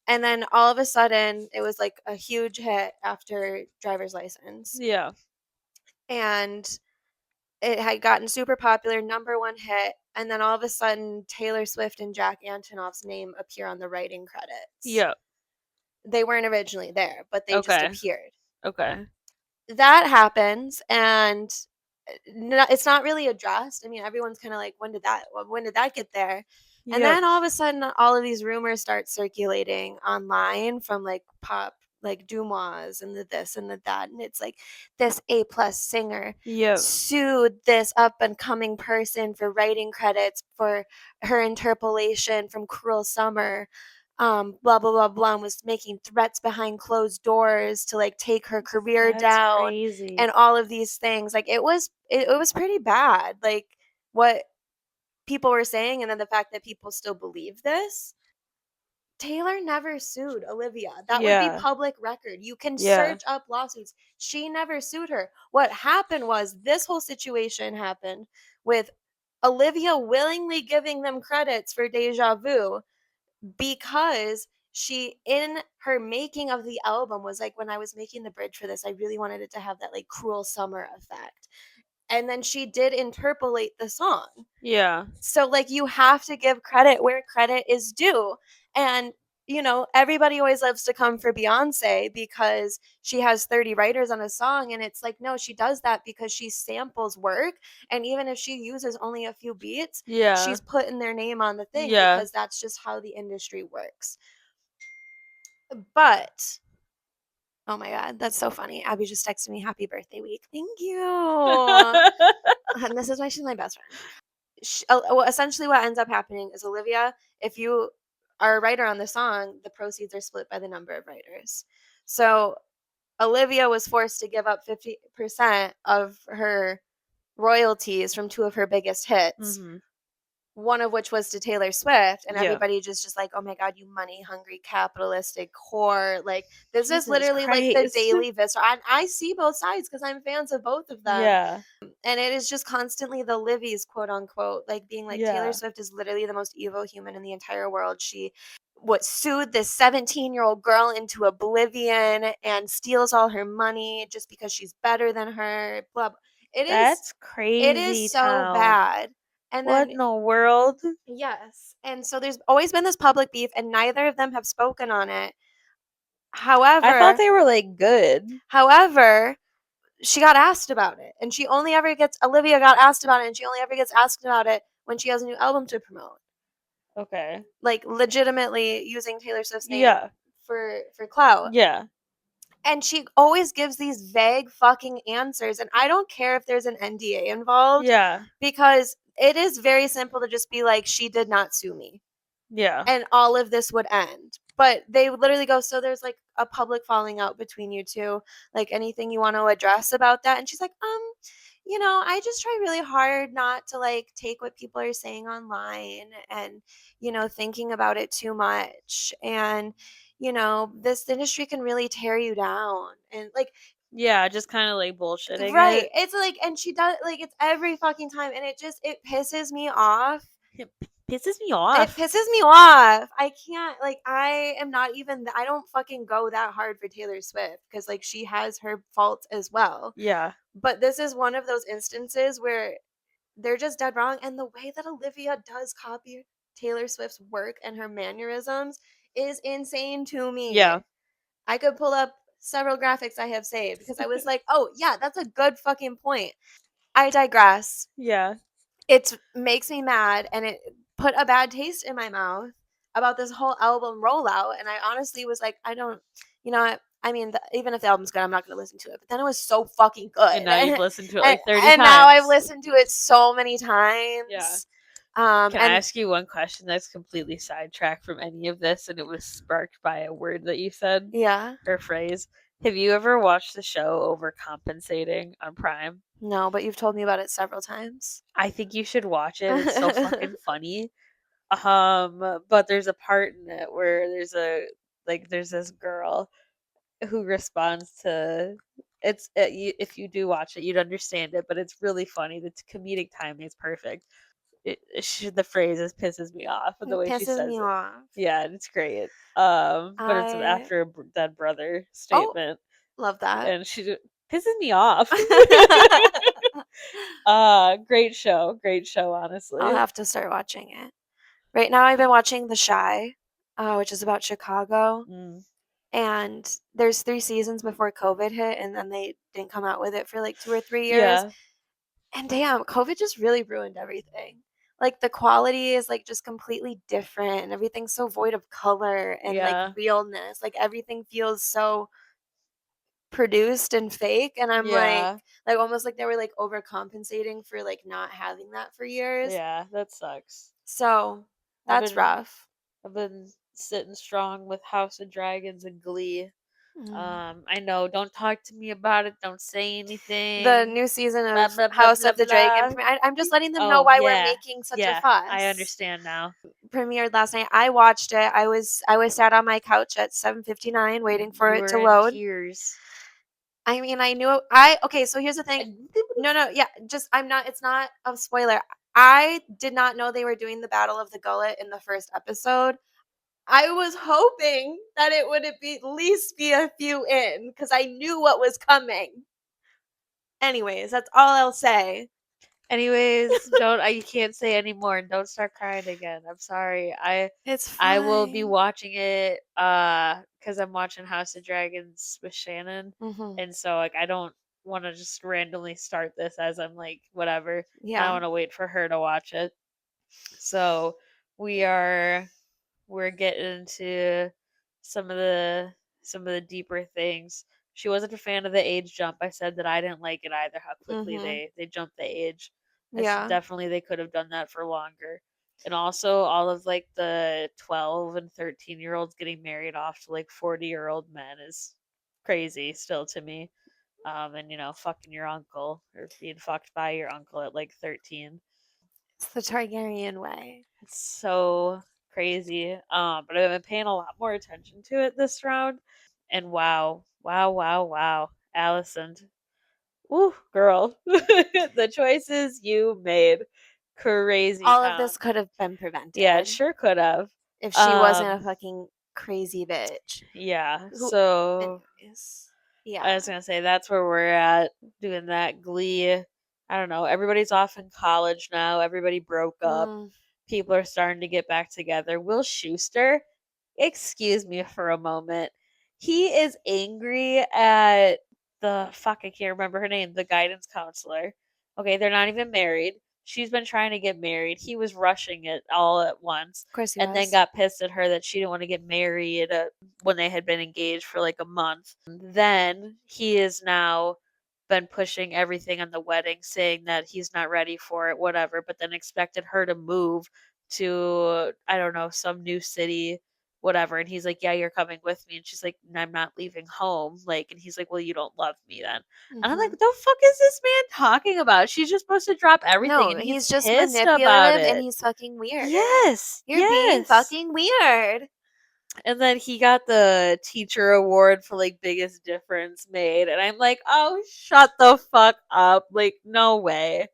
and then all of a sudden it was like a huge hit after Driver's License. And it had gotten super popular, #1 hit, and then all of a sudden Taylor Swift and Jack Antonoff's name appear on the writing credits. They weren't originally there, but they just appeared. That happens, and it's not really addressed. I mean, everyone's kind of like, when did that get there? And then all of a sudden, all of these rumors start circulating online from like pop, like Dumois and the this and the that. And it's like, this A+ singer sued this up and coming person for writing credits for her interpolation from Cruel Summer. Blah blah blah blah, and was making threats behind closed doors to like take her career down. Crazy. And all of these things. Like it was pretty bad, like what people were saying, and then the fact that people still believe this. Taylor never sued Olivia. That would be public record. You can search up lawsuits. She never sued her. What happened was, this whole situation happened with Olivia willingly giving them credits for Deja Vu, because she, in her making of the album, was like, when I was making the bridge for this, I really wanted it to have that like Cruel Summer effect. And then she did interpolate the song. So like, you have to give credit where credit is due. And you know, everybody always loves to come for Beyonce because she has 30 writers on a song, and it's like, no, she does that because she samples work, and even if she uses only a few beats, she's putting their name on the thing, because that's just how the industry works. But oh my god, that's so funny. Abby just texted me, happy birthday week. Thank you. And this is why she's my best friend. Essentially what ends up happening is, Olivia, if you are a writer on the song, the proceeds are split by the number of writers. So Olivia was forced to give up 50% of her royalties from 2 of her biggest hits, one of which was to Taylor Swift, and everybody just like, oh my god, you money hungry capitalistic whore. Like, this is literally like the Daily Vista. I see both sides because I'm fans of both of them. And it is just constantly the Livies, quote unquote, like being like, Taylor Swift is literally the most evil human in the entire world. She sued this 17-year-old girl into oblivion and steals all her money just because she's better than her. Blah, blah. That's crazy. It is so bad. And what in the world? Yes. And so there's always been this public beef, and neither of them have spoken on it. However, I thought they were like good. However, she got asked about it, and Olivia got asked about it, and she only ever gets asked about it when she has a new album to promote. Okay. Like, legitimately using Taylor Swift's name for clout. And she always gives these vague fucking answers, and I don't care if there's an NDA involved. Because it is very simple to just be like, she did not sue me. And all of this would end. But they literally go, so there's like a public falling out between you two, like anything you want to address about that? And she's like, I just try really hard not to like take what people are saying online and, thinking about it too much. And, this industry can really tear you down. And like, yeah, just kind of like bullshitting right. it. It's like, and she does, like, it's every fucking time. And it pisses me off. It pisses me It off. pisses me off. I can't, like, I am not even, I don't fucking go that hard for Taylor Swift because, like, she has her faults as well. Yeah. But this is one of those instances where they're just dead wrong. And the way that Olivia does copy Taylor Swift's work and her mannerisms is insane to me. Yeah. I could pull up several graphics I have saved because I was like, oh, yeah, that's a good fucking point. I digress. Yeah. It makes me mad and it put a bad taste in my mouth about this whole album rollout. And I honestly was like, I don't, I mean, even if the album's good, I'm not going to listen to it. But then it was so fucking And good. now you've listened to it and, like 30 and now I've times. listened to it so many Yeah. times. Can I And ask you one question that's completely sidetracked from any of this, and it was sparked by a word that you said yeah, or phrase? Have you ever watched the show Overcompensating on Prime? no, but you've told me about it several times. I think you should watch it. It's so fucking funny. But there's a part in it where there's this girl who responds to if you do watch it, you'd understand it, but it's really funny. The comedic timing is perfect. The phrase is pisses me off, but the It way she pisses says me it, off. yeah, it's great. But it's I after a dead brother oh, statement, love that. and pisses me off. Great show, I'll honestly. have to start watching it. Right now, I've been watching The Chi, which is about Chicago. Mm. And there's 3 seasons before COVID hit, and then they didn't come out with it for like 2 or 3 years. Yeah, And damn, COVID just really ruined everything. Like the quality is like just completely different, and everything's so void of color and like yeah, realness. Like everything feels so produced and fake. And I'm yeah, like almost like they were like overcompensating for like not having that for years. yeah. That sucks. So I've that's been rough. I've been sitting strong with House of Dragons and Glee. Mm. I know. Don't talk to me about it. Don't say The anything. new season Blah of blah blah House blah of the Dragon. blah. I'm just letting them know Oh why we're yeah, making such a yeah. I fuss. understand now. Premiered last night. I watched it. I was sat on my couch at 7:59 waiting for You it were to in load. tears. I mean, I knew I okay, so here's the thing. I- No, yeah, just I'm not it's not a spoiler. I did not know they were doing the Battle of the Gullet in the first episode. I was hoping that it would be at least be a few in because I knew what was coming. Anyways, that's all I'll say. Anyways, don't I you can't say anymore and don't start crying again. I'm sorry. It's I will be fine. watching it cuz I'm watching House of Dragons with Shannon. Mhm. And so like I don't want to just randomly start this as I'm like whatever. And I Yeah. want to wait for her to watch it. So we are we're getting into some of the deeper things. She wasn't a fan of the age jump. I said that I didn't like it either. How quickly Mhm. they jumped the age. I said Yeah. definitely they could have done that for longer. And also all of like the 12 and 13-year-olds getting married off to like 40-year-old men is crazy still to me. And fucking your uncle or being fucked by your uncle at like 13. It's the Targaryen way. It's so crazy. But I've been paying a lot more attention to it this round. And wow, wow, wow, wow. Allison. Woo, girl. The choices you made. Crazy All of town. this could have been Yeah, it prevented sure could have. if she wasn't a Um, fucking crazy bitch. yeah, Who so anyways. I Yeah. was gonna say that's where we're at doing that Glee. I don't know. Everybody's off in college now. Everybody broke up. Mm, People are starting to get back together. Will Schuster, excuse me for a moment. He is angry at the fuck, I can't remember her name, the guidance counselor. Okay, they're not even married. She's been trying to get married. He was rushing it all at once of course he and then was. got pissed at her that she didn't want to get married when they had been engaged for like a month. Then he is now been pushing everything on the wedding, saying that he's not ready for it, whatever, but then expected her to move to, I don't know, some new city whatever. And he's like, yeah, you're coming with me. And she's like, I'm not leaving home. Like, and he's like, well, you don't love me then. And I'm like, Mhm. the fuck is this man talking about? She's just supposed to drop everything. No, And he's he's just pissed about manipulative and it. he's fucking weird. Yes. You're being Yes. fucking weird. And then he got the teacher award for like biggest difference made. And I'm like, oh, shut the fuck up. Like, no way.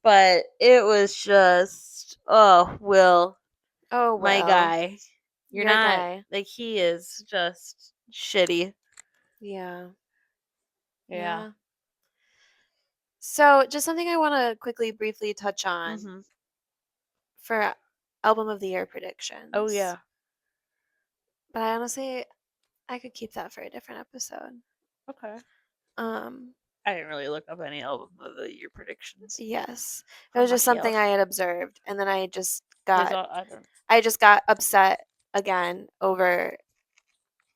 But it was just, oh, Will, Oh, my well. guy. You're Your not, guy. like, he is just shitty. Yeah. Yeah. Yeah. So, just something I want to quickly, briefly touch on Hmm. for album of the year Oh, predictions. yeah. But I honestly, I could keep that for a different episode. Okay. Um, I didn't really look up any album of the year predictions yes. It from was just myself. something I had observed, and then I just There's got all, I don't. upset again over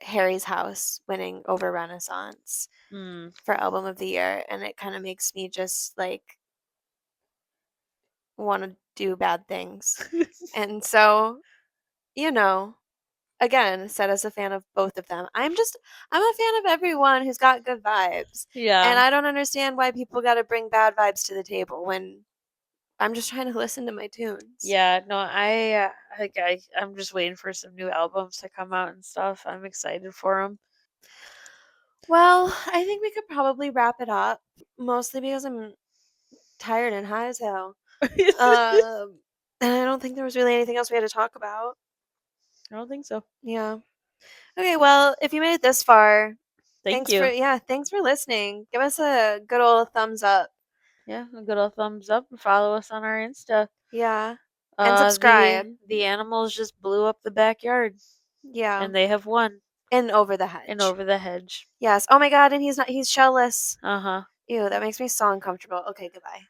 Harry's House winning over Renaissance Mm. for album of the year, and it kind of makes me just like want to do bad things. And so, you know, again, said as a fan of both of them, I'm a fan of everyone who's got good vibes. And Yeah. I don't understand why people got to bring bad vibes to the table when I'm just trying to listen to my tunes. Yeah, no, I'm just waiting for some new albums to come out and stuff. I'm excited for them. Well, I think we could probably wrap it up, mostly because I'm tired and high as hell. And I don't think there was really anything else we had to talk about. I don't think so. Yeah. Okay, well, if you made it this far, Thank you. thanks for listening. Give us a good old thumbs up. Yeah, a good old thumbs up and follow us on our Insta. Yeah. And The subscribe. animals just blew up the backyard, Yeah. and they have won And over the and hedge. over the hedge. Yes. Oh my god, and he's shellless. Uh huh. Ew, that makes me so uncomfortable. Okay, goodbye.